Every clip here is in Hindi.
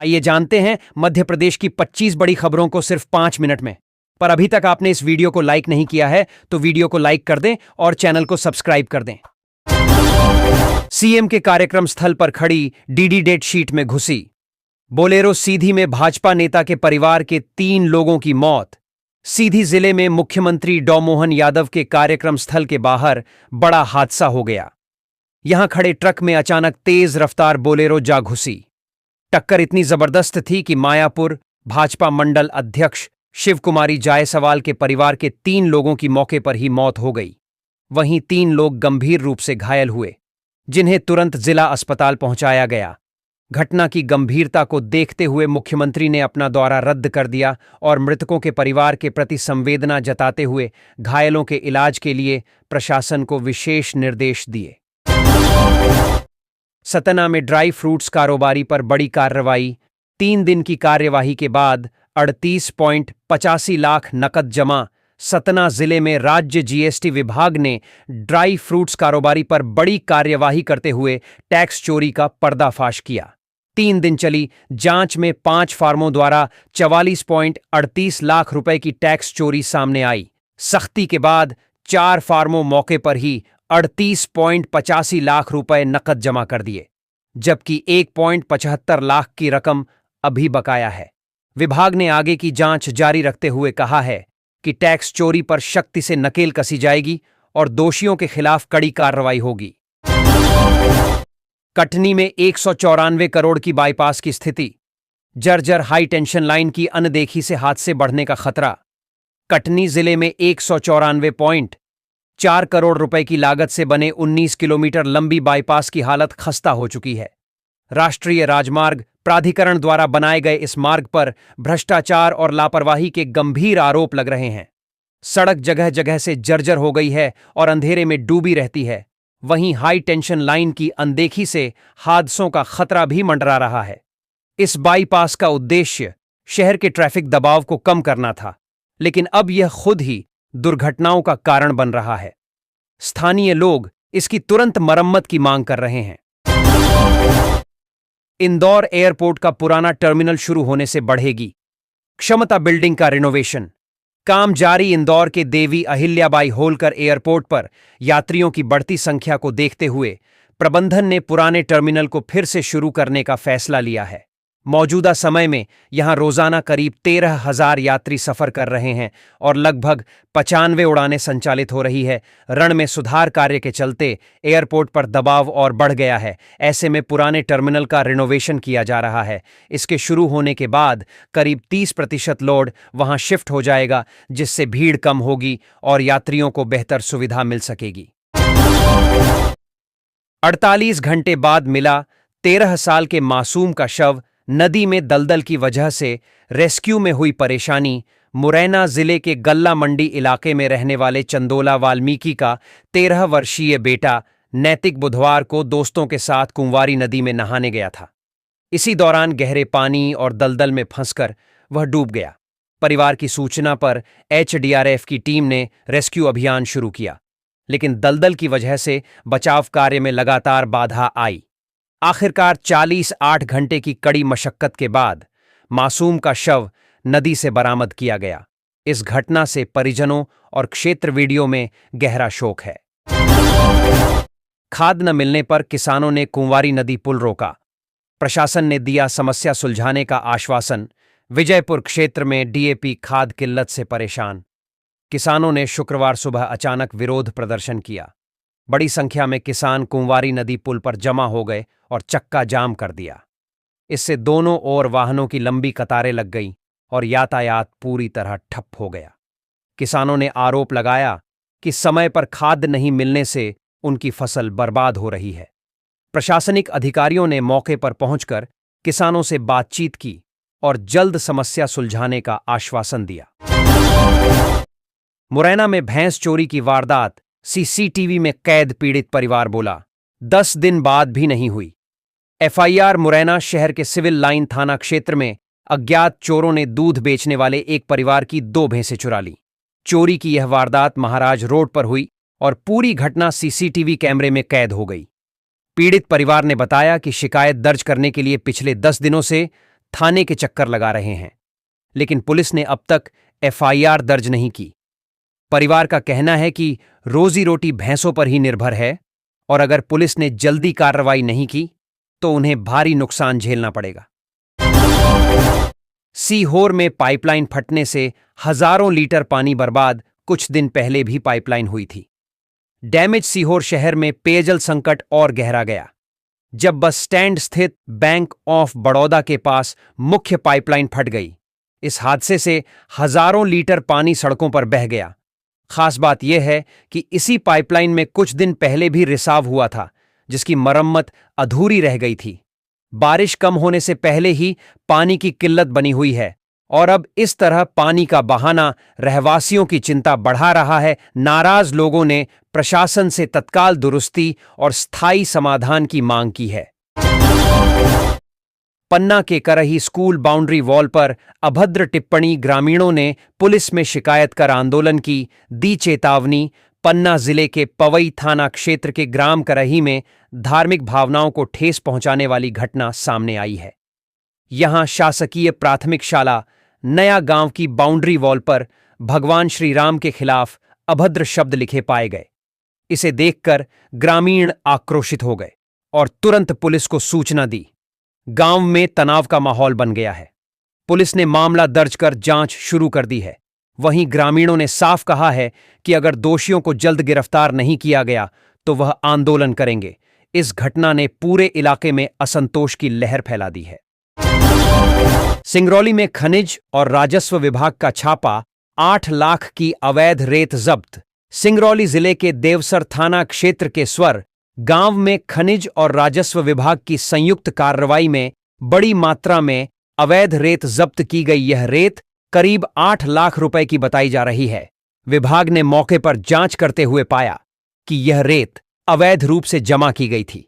आइए जानते हैं मध्य प्रदेश की 25 बड़ी खबरों को सिर्फ 5 मिनट में। पर अभी तक आपने इस वीडियो को लाइक नहीं किया है तो वीडियो को लाइक कर दें और चैनल को सब्सक्राइब कर दें। सीएम के कार्यक्रम स्थल पर खड़ी डीडी डेट शीट में घुसी। बोलेरो सीधी में भाजपा नेता के परिवार के 3 लोगों की मौत। सीधी जिले में मुख्यमंत्री डॉ मोहन यादव के कार्यक्रम स्थल के बाहर बड़ा हादसा हो गया। यहां खड़े ट्रक में अचानक तेज रफ्तार बोलेरो जा घुसी। टक्कर इतनी जबरदस्त थी कि मायापुर भाजपा मंडल अध्यक्ष शिव कुमारी जायसवाल के परिवार के 3 लोगों की मौके पर ही मौत हो गई। वहीं 3 लोग गंभीर रूप से घायल हुए, जिन्हें तुरंत जिला अस्पताल पहुंचाया गया। घटना की गंभीरता को देखते हुए मुख्यमंत्री ने अपना दौरा रद्द कर दिया और मृतकों के परिवार के प्रति संवेदना जताते हुए घायलों के इलाज के लिए प्रशासन को विशेष निर्देश दिए। सतना में ड्राई फ्रूट्स कारोबारी पर बड़ी कार्रवाई। 3 दिन की कार्यवाही के बाद 38.85 लाख नकद जमा। सतना जिले में राज्य जीएसटी विभाग ने ड्राई फ्रूट्स कारोबारी पर बड़ी कार्यवाही करते हुए टैक्स चोरी का पर्दाफाश किया। 3 दिन चली जांच में 5 फार्मों द्वारा 44.38 लाख रुपए की टैक्स चोरी सामने आई। सख्ती के बाद 4 फार्मों मौके पर ही 38.85 लाख रुपए नकद जमा कर दिए, जबकि 1.75 लाख की रकम अभी बकाया है। विभाग ने आगे की जांच जारी रखते हुए कहा है कि टैक्स चोरी पर सख्ती से नकेल कसी जाएगी और दोषियों के खिलाफ कड़ी कार्रवाई होगी। कटनी में 194 करोड़ की बाईपास की स्थिति। जर्जर हाई टेंशन लाइन की अनदेखी से हादसे बढ़ने का खतरा। कटनी जिले में 194.4 करोड़ रुपए की लागत से बने 19 किलोमीटर लंबी बाईपास की हालत खस्ता हो चुकी है। राष्ट्रीय राजमार्ग प्राधिकरण द्वारा बनाए गए इस मार्ग पर भ्रष्टाचार और लापरवाही के गंभीर आरोप लग रहे हैं। सड़क जगह जगह से जर्जर हो गई है और अंधेरे में डूबी रहती है। वहीं हाई टेंशन लाइन की अनदेखी से हादसों का खतरा भी मंडरा रहा है। इस बाईपास का उद्देश्य शहर के ट्रैफिक दबाव को कम करना था, लेकिन अब यह खुद ही दुर्घटनाओं का कारण बन रहा है। स्थानीय लोग इसकी तुरंत मरम्मत की मांग कर रहे हैं। इंदौर एयरपोर्ट का पुराना टर्मिनल शुरू होने से बढ़ेगी क्षमता। बिल्डिंग का रिनोवेशन काम जारी। इंदौर के देवी अहिल्याबाई होलकर एयरपोर्ट पर यात्रियों की बढ़ती संख्या को देखते हुए प्रबंधन ने पुराने टर्मिनल को फिर से शुरू करने का फैसला लिया है। मौजूदा समय में यहां रोजाना करीब 13,000 यात्री सफर कर रहे हैं और लगभग 95 उड़ानें संचालित हो रही है। रण में सुधार कार्य के चलते एयरपोर्ट पर दबाव और बढ़ गया है। ऐसे में पुराने टर्मिनल का रिनोवेशन किया जा रहा है। इसके शुरू होने के बाद करीब 30% लोड वहां शिफ्ट हो जाएगा, जिससे भीड़ कम होगी और यात्रियों को बेहतर सुविधा मिल सकेगी। 48 घंटे बाद मिला 13 साल के मासूम का शव। नदी में दलदल की वजह से रेस्क्यू में हुई परेशानी। मुरैना जिले के गल्ला मंडी इलाके में रहने वाले चंदोला वाल्मीकि का 13 वर्षीय बेटा नैतिक बुधवार को दोस्तों के साथ कुंवारी नदी में नहाने गया था। इसी दौरान गहरे पानी और दलदल में फंसकर वह डूब गया। परिवार की सूचना पर एचडीआरएफ की टीम ने रेस्क्यू अभियान शुरू किया, लेकिन दलदल की वजह से बचाव कार्य में लगातार बाधा आई। आखिरकार 48 घंटे की कड़ी मशक्कत के बाद मासूम का शव नदी से बरामद किया गया। इस घटना से परिजनों और क्षेत्र वीडियो में गहरा शोक है। खाद न मिलने पर किसानों ने कुंवारी नदी पुल रोका। प्रशासन ने दिया समस्या सुलझाने का आश्वासन। विजयपुर क्षेत्र में डीएपी खाद किल्लत से परेशान किसानों ने शुक्रवार सुबह अचानक विरोध प्रदर्शन किया। बड़ी संख्या में किसान कुंवारी नदी पुल पर जमा हो गए और चक्का जाम कर दिया। इससे दोनों ओर वाहनों की लंबी कतारें लग गईं और यातायात पूरी तरह ठप हो गया। किसानों ने आरोप लगाया कि समय पर खाद नहीं मिलने से उनकी फसल बर्बाद हो रही है। प्रशासनिक अधिकारियों ने मौके पर पहुंचकर किसानों से बातचीत की और जल्द समस्या सुलझाने का आश्वासन दिया। मुरैना में भैंस चोरी की वारदात सीसीटीवी में कैद। पीड़ित परिवार बोला 10 दिन बाद भी नहीं हुई। एफआईआर। मुरैना शहर के सिविल लाइन थाना क्षेत्र में अज्ञात चोरों ने दूध बेचने वाले एक परिवार की 2 भैंसें चुरा ली। चोरी की यह वारदात महाराज रोड पर हुई और पूरी घटना सीसीटीवी कैमरे में कैद हो गई। पीड़ित परिवार ने बताया कि शिकायत दर्ज करने के लिए पिछले 10 दिनों से थाने के चक्कर लगा रहे हैं, लेकिन पुलिस ने अब तक एफआईआर दर्ज नहीं की। परिवार का कहना है कि रोजी रोटी भैंसों पर ही निर्भर है और अगर पुलिस ने जल्दी कार्रवाई नहीं की तो उन्हें भारी नुकसान झेलना पड़ेगा। सीहोर में पाइपलाइन फटने से हजारों लीटर पानी बर्बाद। कुछ दिन पहले भी पाइपलाइन हुई थी। डैमेज सीहोर शहर में पेयजल संकट और गहरा गया जब बस स्टैंड स्थित बैंक ऑफ बड़ौदा के पास मुख्य पाइपलाइन फट गई। इस हादसे से हजारों लीटर पानी सड़कों पर बह गया। खास बात यह है कि इसी पाइपलाइन में कुछ दिन पहले भी रिसाव हुआ था, जिसकी मरम्मत अधूरी रह गई थी। बारिश कम होने से पहले ही पानी की किल्लत बनी हुई है और अब इस तरह पानी का बहाना रहवासियों की चिंता बढ़ा रहा है। नाराज लोगों ने प्रशासन से तत्काल दुरुस्ती और स्थायी समाधान की मांग की है। पन्ना के करही स्कूल बाउंड्री वॉल पर अभद्र टिप्पणी, ग्रामीणों ने पुलिस में शिकायत कर आंदोलन की, दी चेतावनी। पन्ना जिले के पवई थाना क्षेत्र के ग्राम करही में धार्मिक भावनाओं को ठेस पहुंचाने वाली घटना सामने आई है। यहां शासकीय प्राथमिक शाला नया गांव की बाउंड्री वॉल पर भगवान श्री राम के खिलाफ अभद्र शब्द लिखे पाए गए। इसे देखकर ग्रामीण आक्रोशित हो गए और तुरंत पुलिस को सूचना दी। गांव में तनाव का माहौल बन गया है। पुलिस ने मामला दर्ज कर जांच शुरू कर दी है। वहीं ग्रामीणों ने साफ कहा है कि अगर दोषियों को जल्द गिरफ्तार नहीं किया गया तो वह आंदोलन करेंगे। इस घटना ने पूरे इलाके में असंतोष की लहर फैला दी है। सिंगरौली में खनिज और राजस्व विभाग का छापा, 8 लाख की अवैध रेत जब्त। सिंगरौली जिले के देवसर थाना क्षेत्र के स्वर गांव में खनिज और राजस्व विभाग की संयुक्त कार्रवाई में बड़ी मात्रा में अवैध रेत जब्त की गई। यह रेत करीब 8 लाख रुपए की बताई जा रही है। विभाग ने मौके पर जांच करते हुए पाया कि यह रेत अवैध रूप से जमा की गई थी।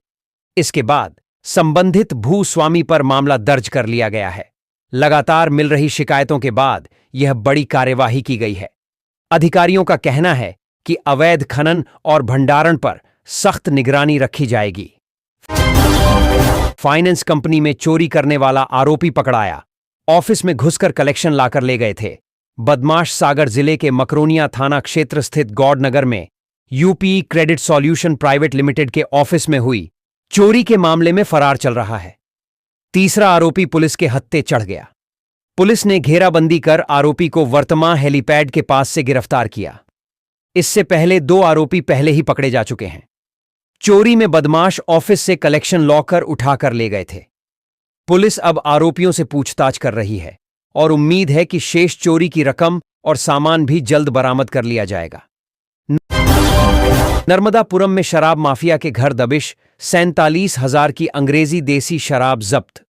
इसके बाद संबंधित भूस्वामी पर मामला दर्ज कर लिया गया है। लगातार मिल रही शिकायतों के बाद यह बड़ी कार्यवाही की गई है। अधिकारियों का कहना है कि अवैध खनन और भंडारण पर सख्त निगरानी रखी जाएगी। फाइनेंस कंपनी में चोरी करने वाला आरोपी पकड़ाया। ऑफिस में घुसकर कलेक्शन लाकर ले गए थे। बदमाश सागर जिले के मकरोनिया थाना क्षेत्र स्थित गौड़नगर में UP credit solution private limited के ऑफिस में हुई चोरी के मामले में फरार चल रहा है। तीसरा आरोपी पुलिस के हत्थे चढ़ गया। पुलिस ने घेराबंदी कर आरोपी को वर्तमान हेलीपैड के पास से गिरफ्तार किया। इससे पहले 2 आरोपी पहले ही पकड़े जा चुके हैं। चोरी में बदमाश ऑफिस से कलेक्शन लॉकर उठाकर ले गए थे। पुलिस अब आरोपियों से पूछताछ कर रही है और उम्मीद है कि शेष चोरी की रकम और सामान भी जल्द बरामद कर लिया जाएगा। नर्मदापुरम में शराब माफिया के घर दबिश, 47,000 की अंग्रेजी देसी शराब जब्त।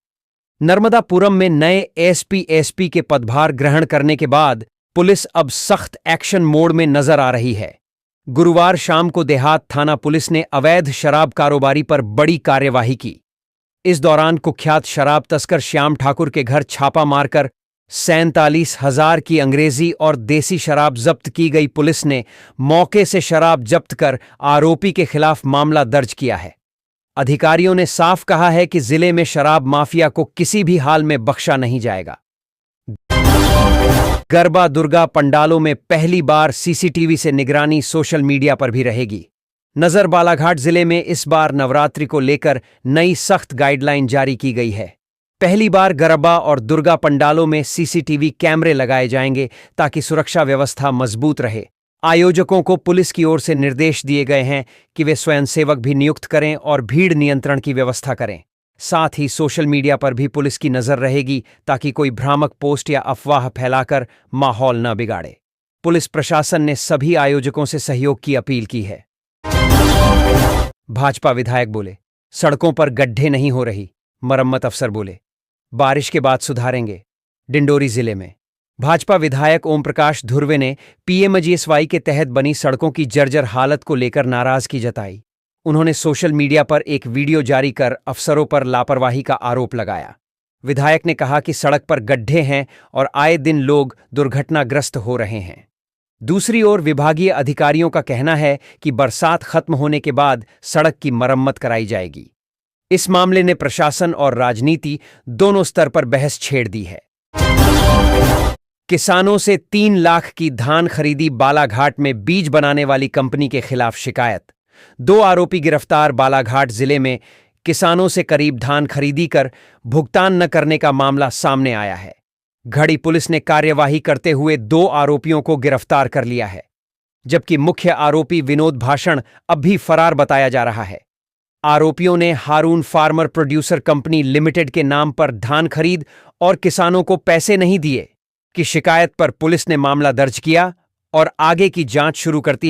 नर्मदापुरम में नए एसपी के पदभार ग्रहण करने के बाद पुलिस अब सख्त एक्शन मोड में नजर आ रही है। गुरुवार शाम को देहात थाना पुलिस ने अवैध शराब कारोबारी पर बड़ी कार्यवाही की। इस दौरान कुख्यात शराब तस्कर श्याम ठाकुर के घर छापा मारकर 47,000 की अंग्रेजी और देसी शराब जब्त की गई। पुलिस ने मौके से शराब जब्त कर आरोपी के खिलाफ मामला दर्ज किया है। अधिकारियों ने साफ कहा है कि जिले में शराब माफिया को किसी भी हाल में बख्शा नहीं जाएगा। गरबा दुर्गा पंडालों में पहली बार सीसीटीवी से निगरानी, सोशल मीडिया पर भी रहेगी नजर। बालाघाट जिले में इस बार नवरात्रि को लेकर नई सख्त गाइडलाइन जारी की गई है। पहली बार गरबा और दुर्गा पंडालों में सीसीटीवी कैमरे लगाए जाएंगे ताकि सुरक्षा व्यवस्था मजबूत रहे। आयोजकों को पुलिस की ओर से निर्देश दिए गए हैं कि वे स्वयंसेवक भी नियुक्त करें और भीड़ नियंत्रण की व्यवस्था करें। साथ ही सोशल मीडिया पर भी पुलिस की नजर रहेगी ताकि कोई भ्रामक पोस्ट या अफवाह फैलाकर माहौल न बिगाड़े। पुलिस प्रशासन ने सभी आयोजकों से सहयोग की अपील की है। भाजपा विधायक बोले, सड़कों पर गड्ढे नहीं हो रही। मरम्मत अफसर बोले, बारिश के बाद सुधारेंगे। डिंडोरी जिले में भाजपा विधायक ओम प्रकाश धुर्वे ने पीएमजीएसवाई के तहत बनी सड़कों की जर्जर हालत को लेकर नाराजगी जताई। उन्होंने सोशल मीडिया पर एक वीडियो जारी कर अफसरों पर लापरवाही का आरोप लगाया। विधायक ने कहा कि सड़क पर गड्ढे हैं और आए दिन लोग दुर्घटनाग्रस्त हो रहे हैं। दूसरी ओर विभागीय अधिकारियों का कहना है कि बरसात खत्म होने के बाद सड़क की मरम्मत कराई जाएगी। इस मामले ने प्रशासन और राजनीति दोनों स्तर पर बहस छेड़ दी है। किसानों से 3 लाख की धान खरीदी, बालाघाट में बीज बनाने वाली कंपनी के खिलाफ शिकायत। 2 आरोपी गिरफ्तार। बालाघाट जिले में किसानों से करीब धान खरीदी कर भुगतान न करने का मामला सामने आया है। घड़ी पुलिस ने कार्यवाही करते हुए 2 आरोपियों को गिरफ्तार कर लिया है, जबकि मुख्य आरोपी विनोद भाषण अब भी फरार बताया जा रहा है। आरोपियों ने हारून फार्मर प्रोड्यूसर कंपनी लिमिटेड के नाम पर धान खरीद और किसानों को पैसे नहीं दिए की शिकायत पर पुलिस ने मामला दर्ज किया और आगे की जांच शुरू करती है।